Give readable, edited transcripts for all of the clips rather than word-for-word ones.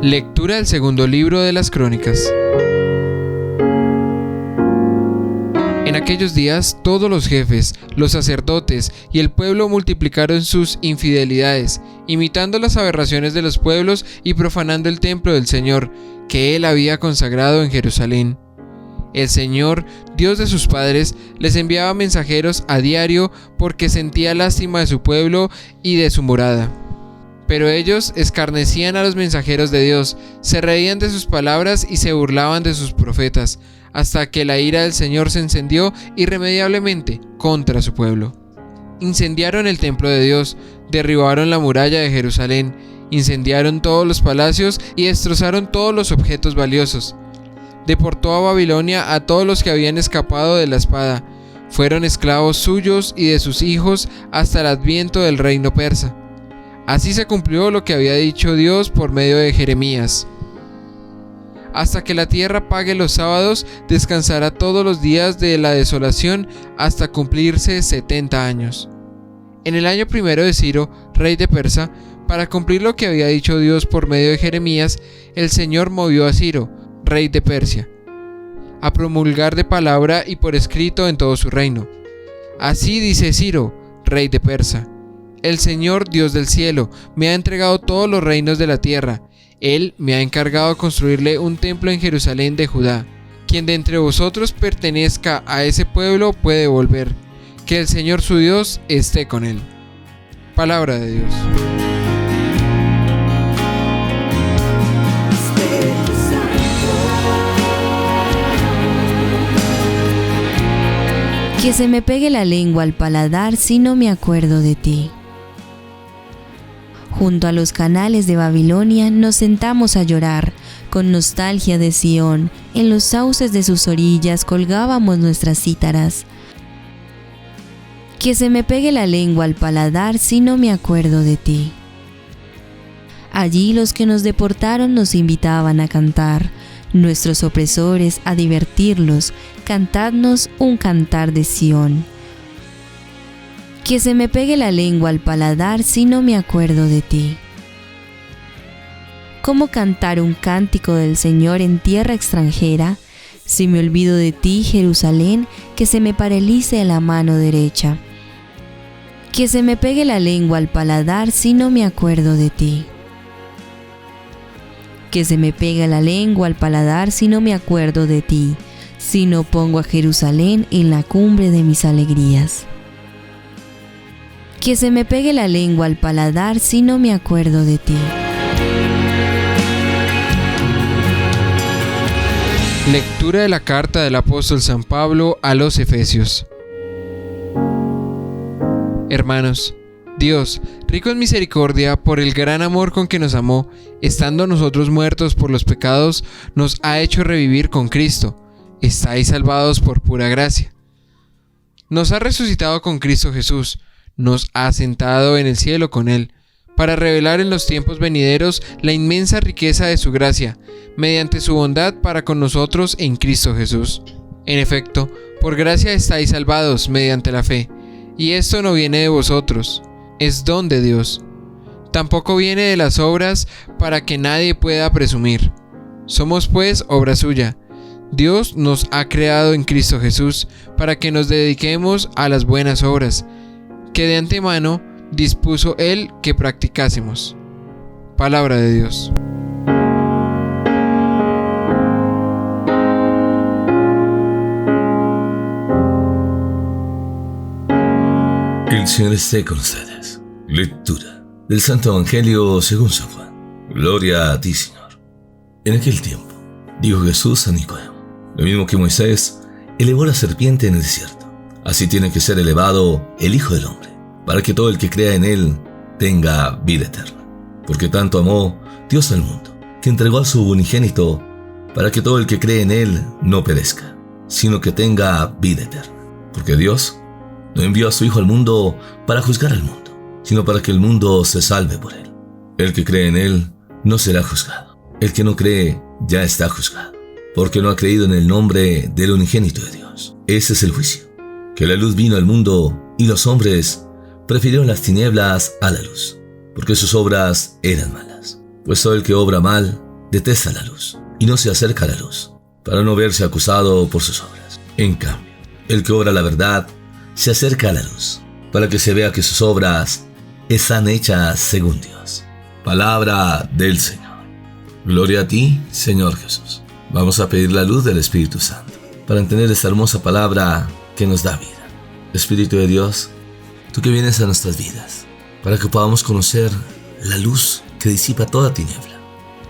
Lectura del segundo libro de las Crónicas. En aquellos días todos los jefes, los sacerdotes y el pueblo multiplicaron sus infidelidades, imitando las aberraciones de los pueblos y profanando el templo del Señor, que él había consagrado en Jerusalén. El Señor, Dios de sus padres, les enviaba mensajeros a diario porque sentía lástima de su pueblo y de su morada. Pero ellos escarnecían a los mensajeros de Dios, se reían de sus palabras y se burlaban de sus profetas, hasta que la ira del Señor se encendió irremediablemente contra su pueblo. Incendiaron el templo de Dios, derribaron la muralla de Jerusalén, incendiaron todos los palacios y destrozaron todos los objetos valiosos. Deportó a Babilonia a todos los que habían escapado de la espada. Fueron esclavos suyos y de sus hijos hasta el adviento del reino persa. Así se cumplió lo que había dicho Dios por medio de Jeremías. Hasta que la tierra pague los sábados, descansará todos los días de la desolación hasta cumplirse 70 años. En el año primero de Ciro, rey de Persa, para cumplir lo que había dicho Dios por medio de Jeremías, el Señor movió a Ciro, rey de Persia, a promulgar de palabra y por escrito en todo su reino. Así dice Ciro, rey de Persa: el Señor, Dios del cielo, me ha entregado todos los reinos de la tierra. Él me ha encargado construirle un templo en Jerusalén de Judá. Quien de entre vosotros pertenezca a ese pueblo puede volver. Que el Señor su Dios esté con él. Palabra de Dios. Que se me pegue la lengua al paladar si no me acuerdo de ti. Junto a los canales de Babilonia nos sentamos a llorar, con nostalgia de Sión, en los sauces de sus orillas colgábamos nuestras cítaras. Que se me pegue la lengua al paladar si no me acuerdo de ti. Allí los que nos deportaron nos invitaban a cantar, nuestros opresores a divertirlos, cantadnos un cantar de Sión. Que se me pegue la lengua al paladar si no me acuerdo de ti. ¿Cómo cantar un cántico del Señor en tierra extranjera? Si me olvido de ti, Jerusalén, que se me paralice la mano derecha. Que se me pegue la lengua al paladar si no me acuerdo de ti. Que se me pegue la lengua al paladar si no me acuerdo de ti, si no pongo a Jerusalén en la cumbre de mis alegrías. Que se me pegue la lengua al paladar si no me acuerdo de ti. Lectura de la carta del apóstol San Pablo a los Efesios. Hermanos, Dios, rico en misericordia, por el gran amor con que nos amó, estando nosotros muertos por los pecados, nos ha hecho revivir con Cristo. Estáis salvados por pura gracia. Nos ha resucitado con Cristo Jesús, nos ha sentado en el cielo con Él, para revelar en los tiempos venideros la inmensa riqueza de su gracia, mediante su bondad para con nosotros en Cristo Jesús. En efecto, por gracia estáis salvados mediante la fe, y esto no viene de vosotros, es don de Dios. Tampoco viene de las obras para que nadie pueda presumir. Somos pues obra suya. Dios nos ha creado en Cristo Jesús para que nos dediquemos a las buenas obras, que de antemano dispuso Él que practicásemos. Palabra de Dios. El Señor esté con ustedes. Lectura del Santo Evangelio según San Juan. Gloria a ti, Señor. En aquel tiempo, dijo Jesús a Nicodemo: lo mismo que Moisés elevó la serpiente en el desierto, así tiene que ser elevado el Hijo del Hombre, para que todo el que crea en Él tenga vida eterna. Porque tanto amó Dios al mundo, que entregó a su unigénito, para que todo el que cree en Él no perezca, sino que tenga vida eterna. Porque Dios no envió a su Hijo al mundo para juzgar al mundo, sino para que el mundo se salve por Él. El que cree en Él no será juzgado. El que no cree ya está juzgado, porque no ha creído en el nombre del unigénito de Dios. Ese es el juicio, que la luz vino al mundo y los hombres prefirieron las tinieblas a la luz, porque sus obras eran malas. Pues todo el que obra mal detesta la luz y no se acerca a la luz, para no verse acusado por sus obras. En cambio, el que obra la verdad se acerca a la luz, para que se vea que sus obras están hechas según Dios. Palabra del Señor. Gloria a ti, Señor Jesús. Vamos a pedir la luz del Espíritu Santo para entender esta hermosa palabra que nos da vida. Espíritu de Dios, tú que vienes a nuestras vidas, para que podamos conocer la luz que disipa toda tiniebla,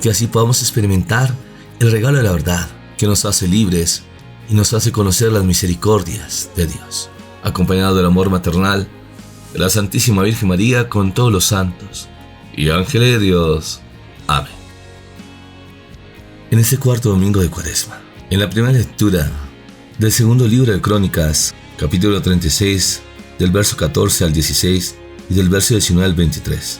que así podamos experimentar el regalo de la verdad que nos hace libres y nos hace conocer las misericordias de Dios, acompañado del amor maternal de la Santísima Virgen María con todos los santos y ángeles de Dios. Amén. En este cuarto domingo de Cuaresma, en la primera lectura del segundo libro de Crónicas, capítulo 36, del verso 14 al 16 y del verso 19 al 23,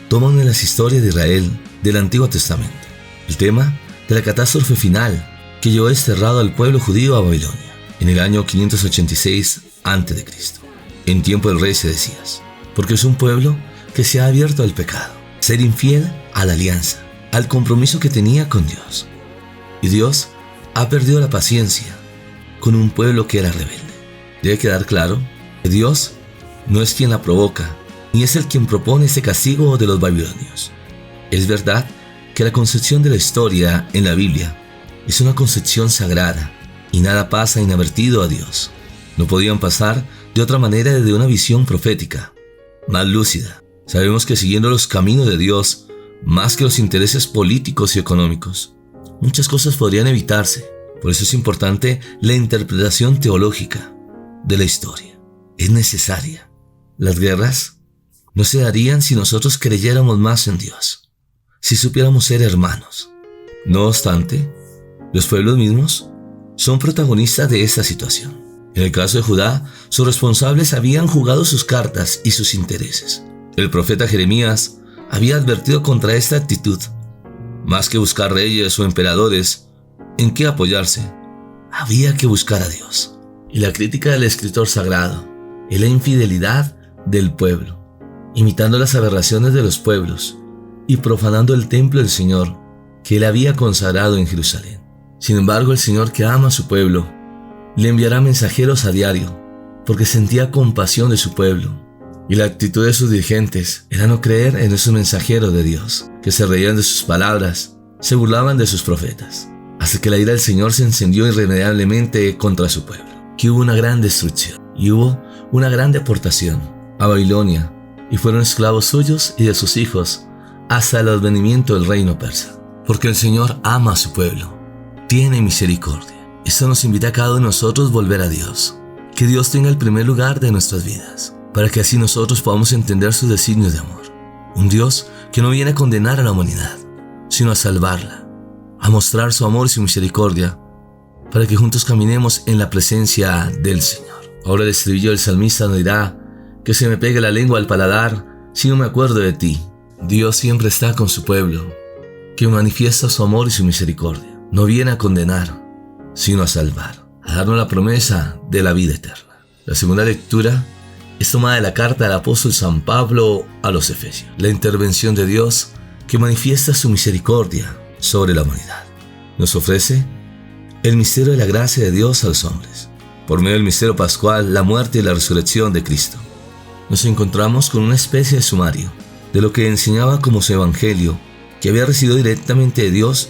toman en las historias de Israel del Antiguo Testamento el tema de la catástrofe final que llevó desterrado al pueblo judío a Babilonia en el año 586 a.C., en tiempo del rey Sedecías, porque es un pueblo que se ha abierto al pecado, ser infiel a la alianza, al compromiso que tenía con Dios. Y Dios ha perdido la paciencia con un pueblo que era rebelde. Debe quedar claro que Dios no es quien la provoca, ni es el quien propone ese castigo de los babilonios. Es verdad que la concepción de la historia en la Biblia es una concepción sagrada y nada pasa inadvertido a Dios. No podían pasar de otra manera desde una visión profética, más lúcida. Sabemos que siguiendo los caminos de Dios, más que los intereses políticos y económicos, muchas cosas podrían evitarse. Por eso es importante la interpretación teológica de la historia. Es necesaria. Las guerras no se darían si nosotros creyéramos más en Dios, si supiéramos ser hermanos. No obstante, los pueblos mismos son protagonistas de esta situación. En el caso de Judá, sus responsables habían jugado sus cartas y sus intereses. El profeta Jeremías había advertido contra esta actitud. Más que buscar reyes o emperadores en qué apoyarse, había que buscar a Dios. Y la crítica del escritor sagrado es la infidelidad del pueblo, imitando las aberraciones de los pueblos y profanando el templo del Señor que él había consagrado en Jerusalén. Sin embargo, el Señor, que ama a su pueblo, le enviará mensajeros a diario, porque sentía compasión de su pueblo, y la actitud de sus dirigentes era no creer en esos mensajeros de Dios, que se reían de sus palabras, se burlaban de sus profetas, hasta que la ira del Señor se encendió irremediablemente contra su pueblo, que hubo una gran destrucción, y hubo una gran deportación a Babilonia, y fueron esclavos suyos y de sus hijos, hasta el advenimiento del reino persa. Porque el Señor ama a su pueblo, tiene misericordia. Esto nos invita a cada uno de nosotros volver a Dios, que Dios tenga el primer lugar de nuestras vidas, para que así nosotros podamos entender sus designios de amor. Un Dios que no viene a condenar a la humanidad, sino a salvarla, a mostrar su amor y su misericordia, para que juntos caminemos en la presencia del Señor. Ahora el estribillo del salmista nos dirá: que se me pegue la lengua al paladar si no me acuerdo de ti. Dios siempre está con su pueblo, que manifiesta su amor y su misericordia. No viene a condenar, sino a salvar, a darnos la promesa de la vida eterna. La segunda lectura es tomada de la carta del apóstol San Pablo a los Efesios, la intervención de Dios que manifiesta su misericordia sobre la humanidad. Nos ofrece el misterio de la gracia de Dios a los hombres, por medio del misterio pascual, la muerte y la resurrección de Cristo. Nos encontramos con una especie de sumario de lo que enseñaba como su evangelio, que había recibido directamente de Dios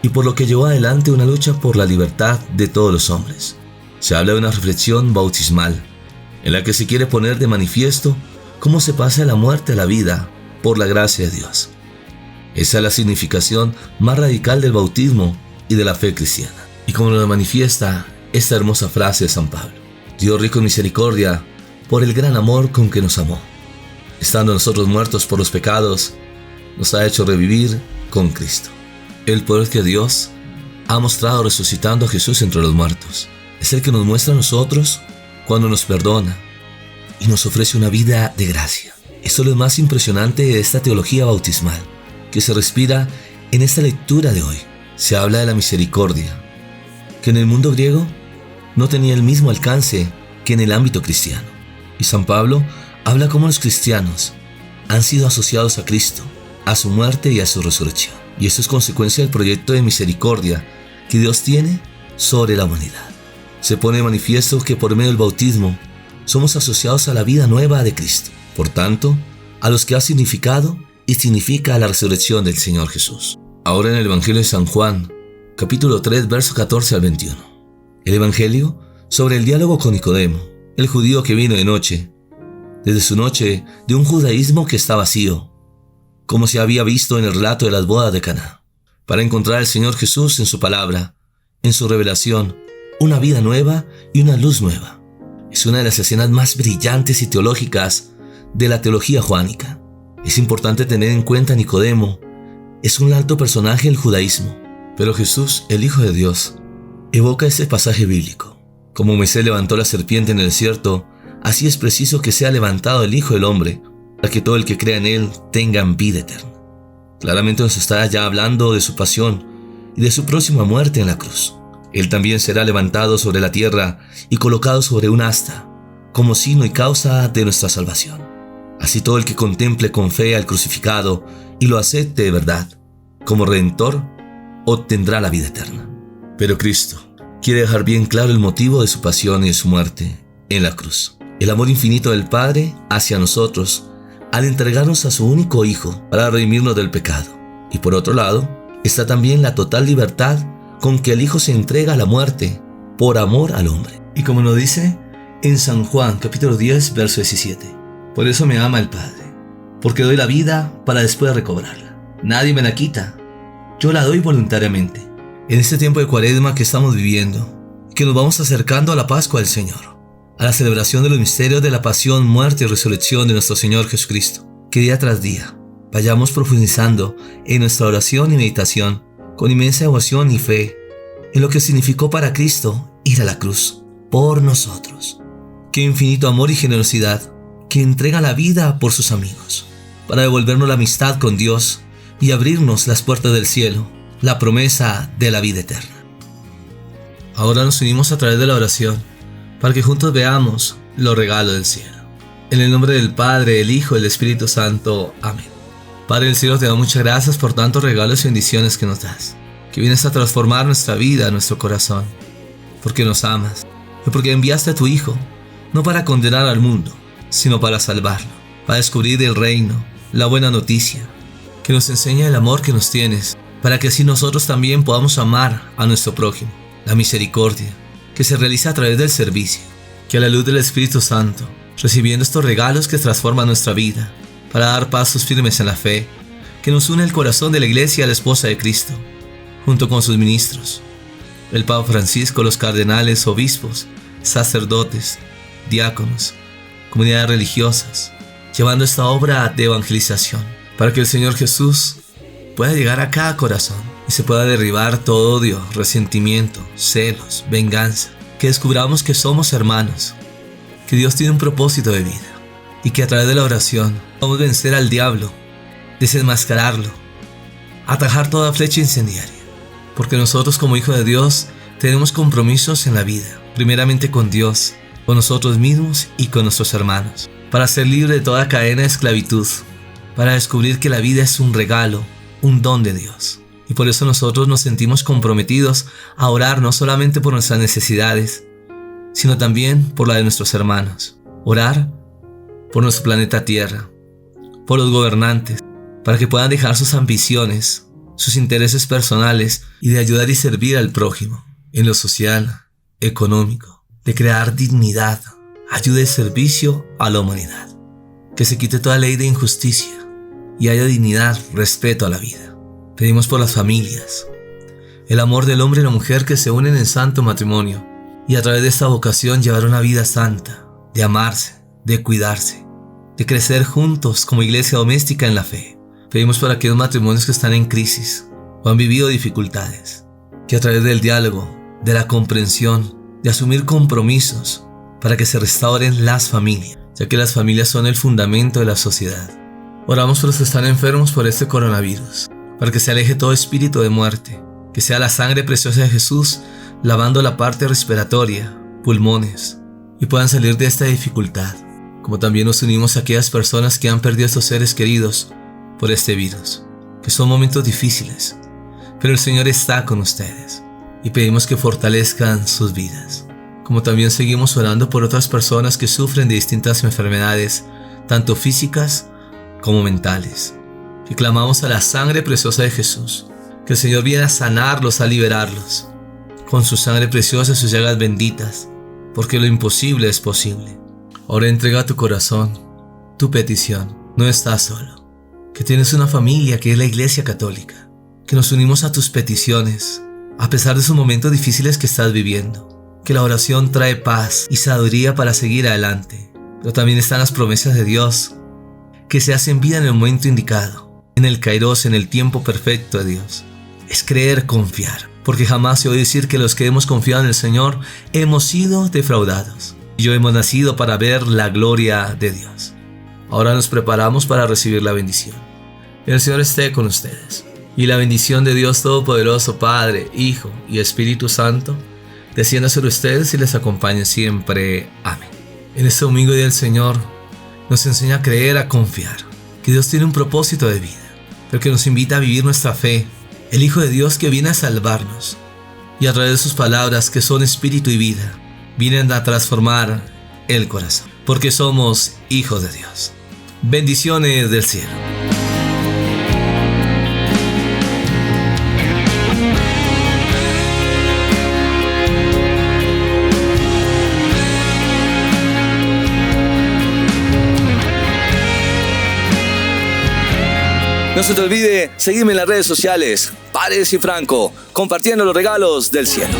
y por lo que llevó adelante una lucha por la libertad de todos los hombres. Se habla de una reflexión bautismal, en la que se quiere poner de manifiesto cómo se pasa de la muerte a la vida por la gracia de Dios. Esa es la significación más radical del bautismo y de la fe cristiana. Y como lo manifiesta esta hermosa frase de San Pablo: Dios rico en misericordia, por el gran amor con que nos amó, estando nosotros muertos por los pecados, nos ha hecho revivir con Cristo. El poder que Dios ha mostrado resucitando a Jesús entre los muertos es el que nos muestra a nosotros cuando nos perdona y nos ofrece una vida de gracia. Esto es lo más impresionante de esta teología bautismal que se respira en esta lectura de hoy. Se habla de la misericordia, que en el mundo griego no tenía el mismo alcance que en el ámbito cristiano. Y San Pablo habla cómo los cristianos han sido asociados a Cristo, a su muerte y a su resurrección. y esto es consecuencia del proyecto de misericordia que Dios tiene sobre la humanidad. Se pone de manifiesto que por medio del bautismo somos asociados a la vida nueva de Cristo, por tanto, a los que ha significado y significa la resurrección del Señor Jesús. Ahora en el Evangelio de San Juan, capítulo 3, verso 14 al 21. El Evangelio sobre el diálogo con Nicodemo, el judío que vino de noche, desde su noche de un judaísmo que está vacío, como se había visto en el relato de las bodas de Caná, para encontrar al Señor Jesús en su palabra, en su revelación, una vida nueva y una luz nueva. Es una de las escenas más brillantes y teológicas de la teología joánica. Es importante tener en cuenta a Nicodemo. Es un alto personaje del judaísmo, pero Jesús, el Hijo de Dios, evoca ese pasaje bíblico. Como Moisés levantó la serpiente en el desierto, así es preciso que sea levantado el Hijo del Hombre, para que todo el que crea en Él tenga vida eterna. Claramente nos está ya hablando de su pasión y de su próxima muerte en la cruz. Él también será levantado sobre la tierra y colocado sobre un asta, como signo y causa de nuestra salvación. Así todo el que contemple con fe al crucificado y lo acepte de verdad como Redentor, obtendrá la vida eterna. Pero Cristo quiere dejar bien claro el motivo de su pasión y de su muerte en la cruz. El amor infinito del Padre hacia nosotros al entregarnos a su único Hijo para redimirnos del pecado. Y por otro lado, está también la total libertad con que el Hijo se entrega a la muerte por amor al hombre. Y como nos dice en San Juan capítulo 10, verso 17, por eso me ama el Padre, porque doy la vida para después recobrarla. Nadie me la quita, yo la doy voluntariamente. En este tiempo de Cuaresma que estamos viviendo, que nos vamos acercando a la Pascua del Señor, a la celebración de los misterios de la pasión, muerte y resurrección de nuestro Señor Jesucristo, que día tras día vayamos profundizando en nuestra oración y meditación con inmensa devoción y fe en lo que significó para Cristo ir a la cruz por nosotros. Qué infinito amor y generosidad que entrega la vida por sus amigos, para devolvernos la amistad con Dios y abrirnos las puertas del cielo, la promesa de la vida eterna. Ahora nos unimos a través de la oración, para que juntos veamos los regalos del cielo. En el nombre del Padre, del Hijo y del Espíritu Santo. Amén. Padre del cielo, te doy muchas gracias por tantos regalos y bendiciones que nos das, que vienes a transformar nuestra vida, nuestro corazón, porque nos amas y porque enviaste a tu Hijo, no para condenar al mundo, sino para salvarlo, para descubrir el reino, la buena noticia, que nos enseña el amor que nos tienes, para que así nosotros también podamos amar a nuestro prójimo, la misericordia, que se realiza a través del servicio, que a la luz del Espíritu Santo, recibiendo estos regalos que transforman nuestra vida, para dar pasos firmes en la fe, que nos une el corazón de la Iglesia a la esposa de Cristo, junto con sus ministros, el Papa Francisco, los cardenales, obispos, sacerdotes, diáconos, comunidades religiosas, llevando esta obra de evangelización, para que el Señor Jesús pueda llegar a cada corazón y se pueda derribar todo odio, resentimiento, celos, venganza, que descubramos que somos hermanos, que Dios tiene un propósito de vida y que a través de la oración vamos a vencer al diablo, desenmascararlo, atajar toda flecha incendiaria, porque nosotros como hijos de Dios tenemos compromisos en la vida, primeramente con Dios, con nosotros mismos y con nuestros hermanos, para ser libre de toda cadena de esclavitud, para descubrir que la vida es un regalo, un don de Dios. Y por eso nosotros nos sentimos comprometidos a orar no solamente por nuestras necesidades, sino también por la de nuestros hermanos. Orar por nuestro planeta Tierra, por los gobernantes, para que puedan dejar sus ambiciones, sus intereses personales y de ayudar y servir al prójimo, en lo social, económico, de crear dignidad, ayuda y servicio a la humanidad. Que se quite toda ley de injusticia y haya dignidad, respeto a la vida. Pedimos por las familias, el amor del hombre y la mujer que se unen en santo matrimonio y a través de esta vocación llevar una vida santa, de amarse, de cuidarse, de crecer juntos como iglesia doméstica en la fe. Pedimos por aquellos matrimonios que están en crisis o han vivido dificultades, que a través del diálogo, de la comprensión, de asumir compromisos para que se restauren las familias, ya que las familias son el fundamento de la sociedad. Oramos por los que están enfermos por este coronavirus, para que se aleje todo espíritu de muerte, que sea la sangre preciosa de Jesús lavando la parte respiratoria, pulmones, y puedan salir de esta dificultad, como también nos unimos a aquellas personas que han perdido a sus seres queridos por este virus. que son momentos difíciles, pero el Señor está con ustedes y pedimos que fortalezcan sus vidas. Como también seguimos orando por otras personas que sufren de distintas enfermedades, tanto físicas como mentales. Y clamamos a la sangre preciosa de Jesús, que el Señor viene a sanarlos, a liberarlos. Con su sangre preciosa y sus llagas benditas, porque lo imposible es posible. Ahora entrega tu corazón, tu petición. No estás solo, que tienes una familia que es la Iglesia Católica, que nos unimos a tus peticiones, a pesar de esos momentos difíciles que estás viviendo, que la oración trae paz y sabiduría para seguir adelante. Pero también están las promesas de Dios, que se hacen vida en el momento indicado, en el kairos, en el tiempo perfecto de Dios. Es creer, confiar, porque jamás se oye decir que los que hemos confiado en el Señor hemos sido defraudados. Y hoy hemos nacido para ver la gloria de Dios. Ahora nos preparamos para recibir la bendición. El Señor esté con ustedes. Y la bendición de Dios Todopoderoso, Padre, Hijo y Espíritu Santo, descienda sobre ustedes y les acompañe siempre. Amén. En este domingo día del Señor nos enseña a creer, a confiar, que Dios tiene un propósito de vida, pero que nos invita a vivir nuestra fe. El Hijo de Dios que viene a salvarnos y a través de sus palabras que son espíritu y vida, vienen a transformar el corazón, porque somos hijos de Dios. Bendiciones del cielo. No se te olvide seguirme en las redes sociales, Paredes y Franco, compartiendo los regalos del cielo.